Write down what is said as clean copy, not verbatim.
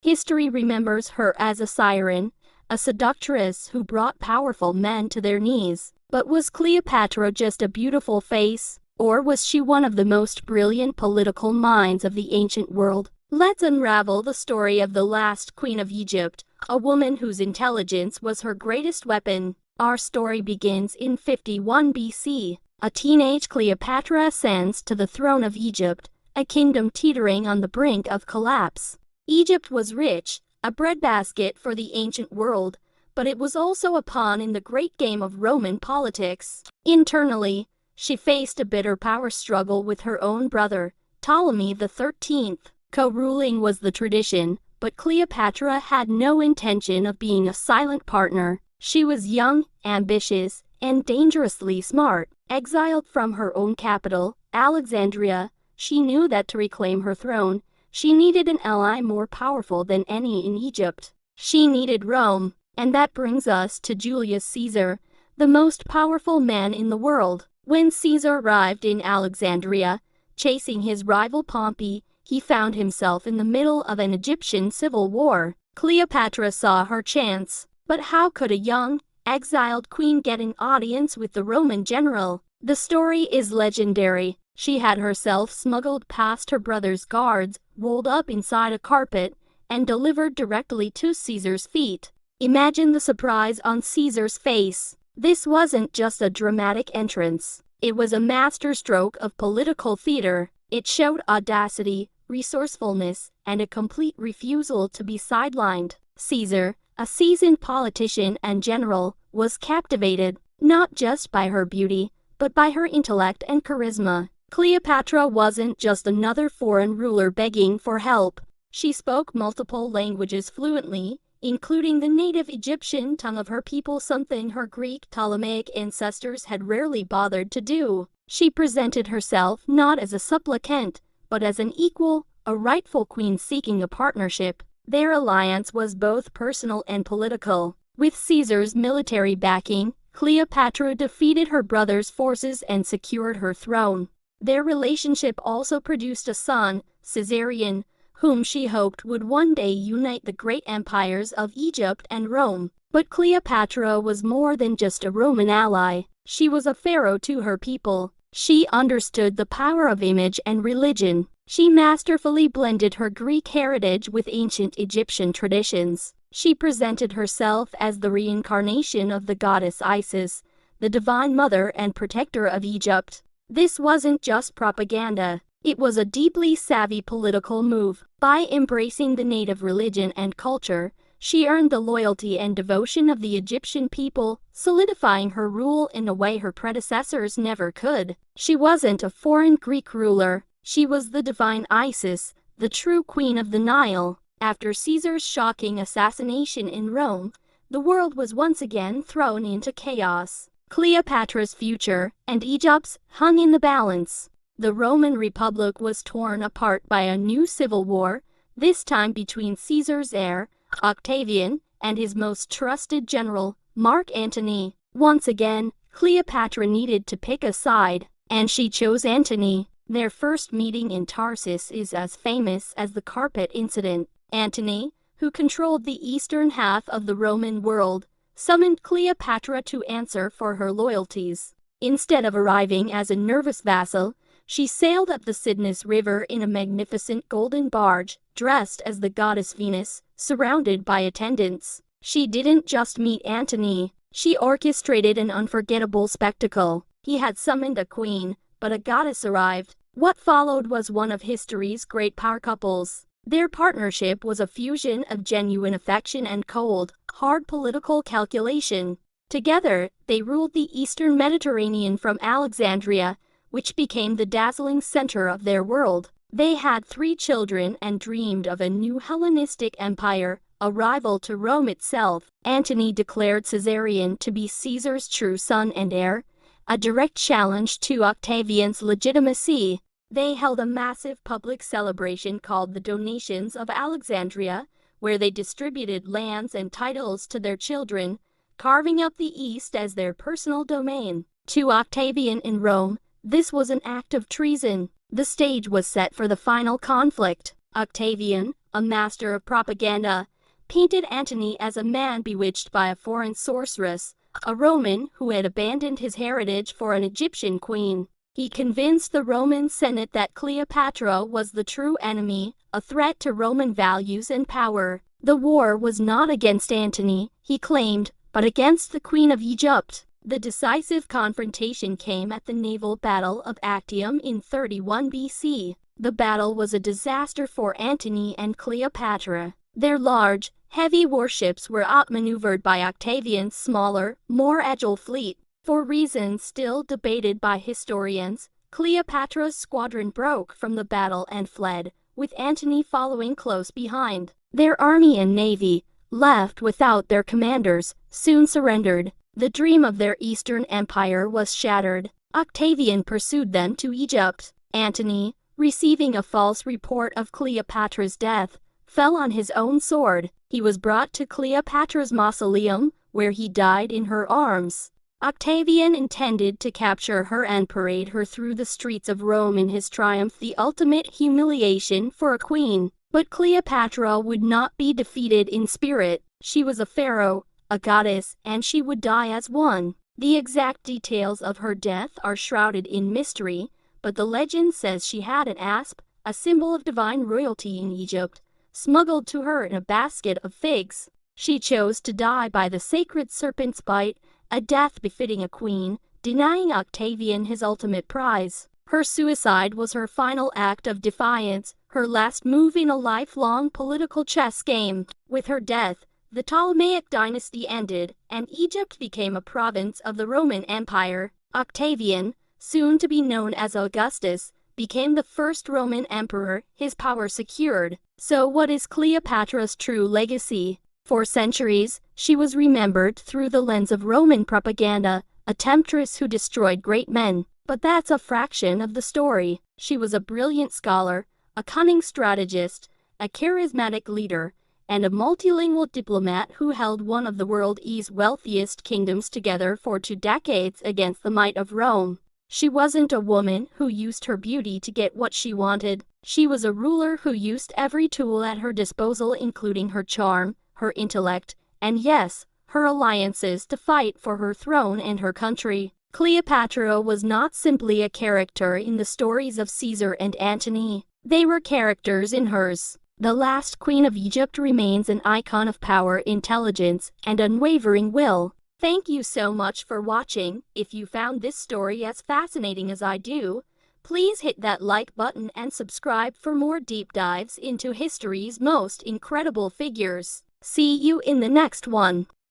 History remembers her as a siren, a seductress who brought powerful men to their knees. But was Cleopatra just a beautiful face, or was she one of the most brilliant political minds of the ancient world? Let's unravel the story of the last queen of Egypt, a woman whose intelligence was her greatest weapon. Our story begins in 51 BC. A teenage Cleopatra ascends to the throne of Egypt, a kingdom teetering on the brink of collapse. Egypt was rich, a breadbasket for the ancient world, but it was also a pawn in the great game of Roman politics. Internally, she faced a bitter power struggle with her own brother, Ptolemy XIII. Co-ruling was the tradition, but Cleopatra had no intention of being a silent partner. She was young, ambitious, and dangerously smart. Exiled from her own capital, Alexandria, she knew that to reclaim her throne, she needed an ally more powerful than any in Egypt. She needed Rome, and that brings us to Julius Caesar, the most powerful man in the world. When Caesar arrived in Alexandria, chasing his rival Pompey, he found himself in the middle of an Egyptian civil war. Cleopatra saw her chance, but how could a young, exiled queen get an audience with the Roman general? The story is legendary. She had herself smuggled past her brother's guards, rolled up inside a carpet, and delivered directly to Caesar's feet. Imagine the surprise on Caesar's face. This wasn't just a dramatic entrance. It was a masterstroke of political theater. It showed audacity, resourcefulness, and a complete refusal to be sidelined. Caesar, a seasoned politician and general, was captivated, not just by her beauty, but by her intellect and charisma. Cleopatra wasn't just another foreign ruler begging for help. She spoke multiple languages fluently, including the native Egyptian tongue of her people, something her Greek Ptolemaic ancestors had rarely bothered to do. She presented herself not as a supplicant, but as an equal, a rightful queen seeking a partnership. Their alliance was both personal and political. With Caesar's military backing, Cleopatra defeated her brother's forces and secured her throne. Their relationship also produced a son, Caesarion, whom she hoped would one day unite the great empires of Egypt and Rome. But Cleopatra was more than just a Roman ally. She was a pharaoh to her people. She understood the power of image and religion. She masterfully blended her Greek heritage with ancient Egyptian traditions. She presented herself as the reincarnation of the goddess Isis, the divine mother and protector of Egypt. This wasn't just propaganda. It was a deeply savvy political move. By embracing the native religion and culture, she earned the loyalty and devotion of the Egyptian people, solidifying her rule in a way her predecessors never could. She wasn't a foreign Greek ruler. She was the divine Isis, the true queen of the Nile. After Caesar's shocking assassination in Rome, the world was once again thrown into chaos. Cleopatra's future, and Egypt's, hung in the balance. The Roman Republic was torn apart by a new civil war, this time between Caesar's heir, Octavian, and his most trusted general, Mark Antony. Once again, Cleopatra needed to pick a side, and she chose Antony. Their first meeting in Tarsus is as famous as the carpet incident. Antony, who controlled the eastern half of the Roman world, summoned Cleopatra to answer for her loyalties. Instead of arriving as a nervous vassal, she sailed up the Cydnus River in a magnificent golden barge, dressed as the goddess Venus, surrounded by attendants. She didn't just meet Antony, she orchestrated an unforgettable spectacle. He had summoned a queen, but a goddess arrived. What followed was one of history's great power couples. Their partnership was a fusion of genuine affection and cold, hard political calculation. Together, they ruled the eastern Mediterranean from Alexandria, which became the dazzling center of their world. They had 3 children and dreamed of a new Hellenistic empire, a rival to Rome itself. Antony declared Caesarion to be Caesar's true son and heir, a direct challenge to Octavian's legitimacy. They held a massive public celebration called the Donations of Alexandria, where they distributed lands and titles to their children, carving out the East as their personal domain. To Octavian in Rome, this was an act of treason. The stage was set for the final conflict. Octavian, a master of propaganda, painted Antony as a man bewitched by a foreign sorceress, a Roman who had abandoned his heritage for an Egyptian queen. He convinced the Roman Senate that Cleopatra was the true enemy, a threat to Roman values and power. The war was not against Antony, he claimed, but against the Queen of Egypt. The decisive confrontation came at the naval battle of Actium in 31 BC. The battle was a disaster for Antony and Cleopatra. Their large, heavy warships were outmaneuvered by Octavian's smaller, more agile fleet. For reasons still debated by historians, Cleopatra's squadron broke from the battle and fled, with Antony following close behind. Their army and navy, left without their commanders, soon surrendered. The dream of their Eastern Empire was shattered. Octavian pursued them to Egypt. Antony, receiving a false report of Cleopatra's death, fell on his own sword. He was brought to Cleopatra's mausoleum, where he died in her arms. Octavian intended to capture her and parade her through the streets of Rome in his triumph, the ultimate humiliation for a queen. But Cleopatra would not be defeated in spirit. She was a pharaoh, a goddess, and she would die as one. The exact details of her death are shrouded in mystery, but the legend says she had an asp, a symbol of divine royalty in Egypt, smuggled to her in a basket of figs. She chose to die by the sacred serpent's bite, a death befitting a queen, denying Octavian his ultimate prize. Her suicide was her final act of defiance, her last move in a lifelong political chess game. With her death, the Ptolemaic dynasty ended, and Egypt became a province of the Roman Empire. Octavian, soon to be known as Augustus, became the first Roman emperor, his power secured. So what is Cleopatra's true legacy? For centuries, she was remembered through the lens of Roman propaganda, a temptress who destroyed great men. But that's a fraction of the story. She was a brilliant scholar, a cunning strategist, a charismatic leader, and a multilingual diplomat who held one of the world's wealthiest kingdoms together for 2 decades against the might of Rome. She wasn't a woman who used her beauty to get what she wanted. She was a ruler who used every tool at her disposal, including her charm, her intellect, and yes, her alliances to fight for her throne and her country. Cleopatra was not simply a character in the stories of Caesar and Antony. They were characters in hers. The last queen of Egypt remains an icon of power, intelligence, and unwavering will. Thank you so much for watching. If you found this story as fascinating as I do, please hit that like button and subscribe for more deep dives into history's most incredible figures. See you in the next one.